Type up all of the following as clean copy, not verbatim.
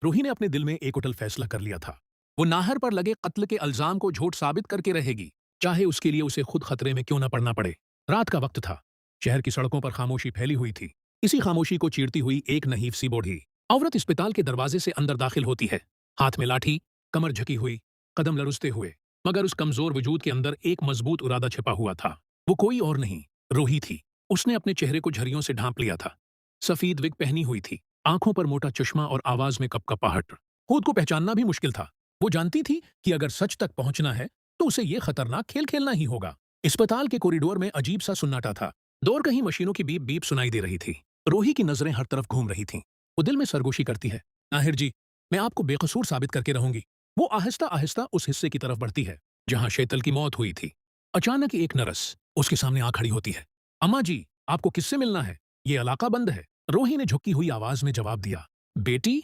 रूही ने अपने दिल में एक उटल फैसला कर लिया था। वो नाहर पर लगे कत्ल के अल्जाम को झूठ साबित करके रहेगी, चाहे उसके लिए उसे खुद खतरे में क्यों न पड़ना पड़े। रात का वक्त था। शहर की सड़कों पर खामोशी फैली हुई थी। इसी खामोशी को चीरती हुई एक नहीफ सी बूढ़ी औरत अस्पताल के दरवाजे से अंदर दाखिल होती है। हाथ में लाठी, कमर झुकी हुई, कदम लरुसते हुए, मगर उस कमजोर वजूद के अंदर एक मजबूत इरादा छिपा हुआ था। वो कोई और नहीं, रूही थी। उसने अपने चेहरे को झरियों से ढांप लिया था। सफेद विग पहनी हुई थी, आंखों पर मोटा चश्मा और आवाज में कपकपाहट। खुद को पहचानना भी मुश्किल था। वो जानती थी कि अगर सच तक पहुंचना है तो उसे ये खतरनाक खेल खेलना ही होगा। अस्पताल के कॉरिडोर में अजीब सा सुन्नाटा था। दूर कहीं मशीनों की बीप बीप सुनाई दे रही थी। रोही की नजरें हर तरफ घूम रही थीं। वो दिल में सरगोशी करती है, ताहिर जी, मैं आपको बेकसूर साबित करके रहूंगी। वो आहिस्ता आहिस्ता उस हिस्से की तरफ बढ़ती है जहां शेतल की मौत हुई थी। अचानक एक नर्स उसके सामने आ खड़ी होती है। अम्मा जी, आपको किससे मिलना है? ये इलाका बंद है। रोही ने झुकी हुई आवाज में जवाब दिया। बेटी,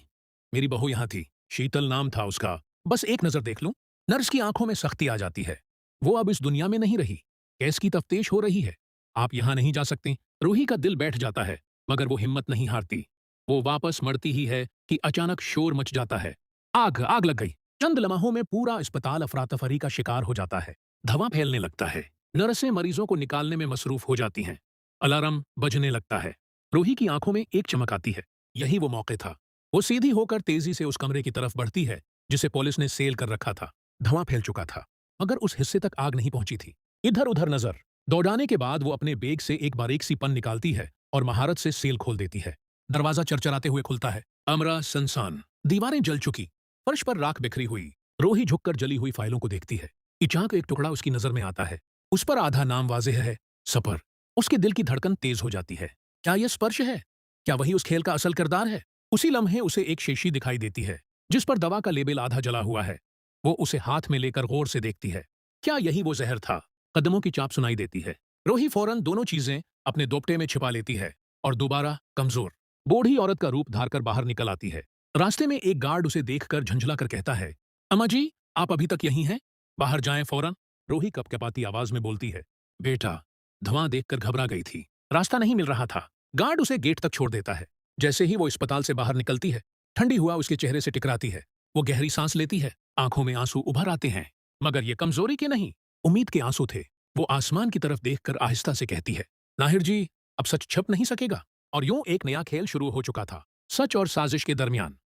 मेरी बहू यहां थी, शीतल नाम था उसका। बस एक नजर देख लूं। नर्स की आंखों में सख्ती आ जाती है। वो अब इस दुनिया में नहीं रही। केस की तफ्तीश हो रही है। आप यहां नहीं जा सकती। रूही का दिल बैठ जाता है, मगर वो हिम्मत नहीं हारती। वो वापस मड़ती ही है कि अचानक शोर मच जाता है। आग आग लग गई। चंद लम्हों में पूरा अस्पताल अफरा-तफरी का शिकार हो जाता है। धुआं फैलने लगता है। नर्सें मरीजों को निकालने में मसरूफ हो जाती हैं। अलार्म बजने लगता है। रूही की आंखों में एक चमक आती है। यही वो मौके था। वो सीधी होकर तेजी से उस कमरे की तरफ बढ़ती है जिसे पुलिस ने सील कर रखा था। धुआं फैल चुका था, मगर उस हिस्से तक आग नहीं पहुंची थी। इधर उधर नजर दौड़ाने के बाद वो अपने बैग से एक बारीक सी पन निकालती है और महारत से सील खोल देती है। दरवाजा चरचराते हुए खुलता है। कमरा सनसान, दीवारें जल चुकी, फर्श पर राख बिखरी हुई। रोही झुककर जली हुई फाइलों को देखती है। इचाक का एक टुकड़ा उसकी नजर में आता है। उस पर आधा नाम वाज़ेह है, सपर। उसके दिल की धड़कन तेज हो जाती है। क्या यह स्पर्श है? क्या वही उस खेल का असल किरदार है? उसी लम्हे उसे एक शीशी दिखाई देती है जिस पर दवा का लेबल आधा जला हुआ है। वो उसे हाथ में लेकर गौर से देखती है। क्या यही वो जहर था? कदमों की चाप सुनाई देती है। रोही फौरन दोनों चीजें अपने दोपटे में छिपा लेती है और दोबारा कमजोर बूढ़ी औरत का रूप धारकर बाहर निकल आती है। रास्ते में एक गार्ड उसे देखकर झंझला कर कहता है, अम्मा जी, आप अभी तक यहीं हैं? बाहर जाएं फौरन। रोही कपकपाती आवाज में बोलती है, बेटा, धुआं देखकर घबरा गई थी। रास्ता नहीं मिल रहा था। गार्ड उसे गेट तक छोड़ देता है। जैसे ही वो अस्पताल से बाहर निकलती है, ठंडी हुआ उसके चेहरे से टकराती है। वो गहरी सांस लेती है। आंखों में आंसू उभर आते हैं, मगर ये कमजोरी के नहीं, उम्मीद के आंसू थे। वो आसमान की तरफ देखकर आहिस्ता से कहती है, नाहिर जी, अब सच छप नहीं सकेगा। और यूं एक नया खेल शुरू हो चुका था, सच और साजिश के दरमियान।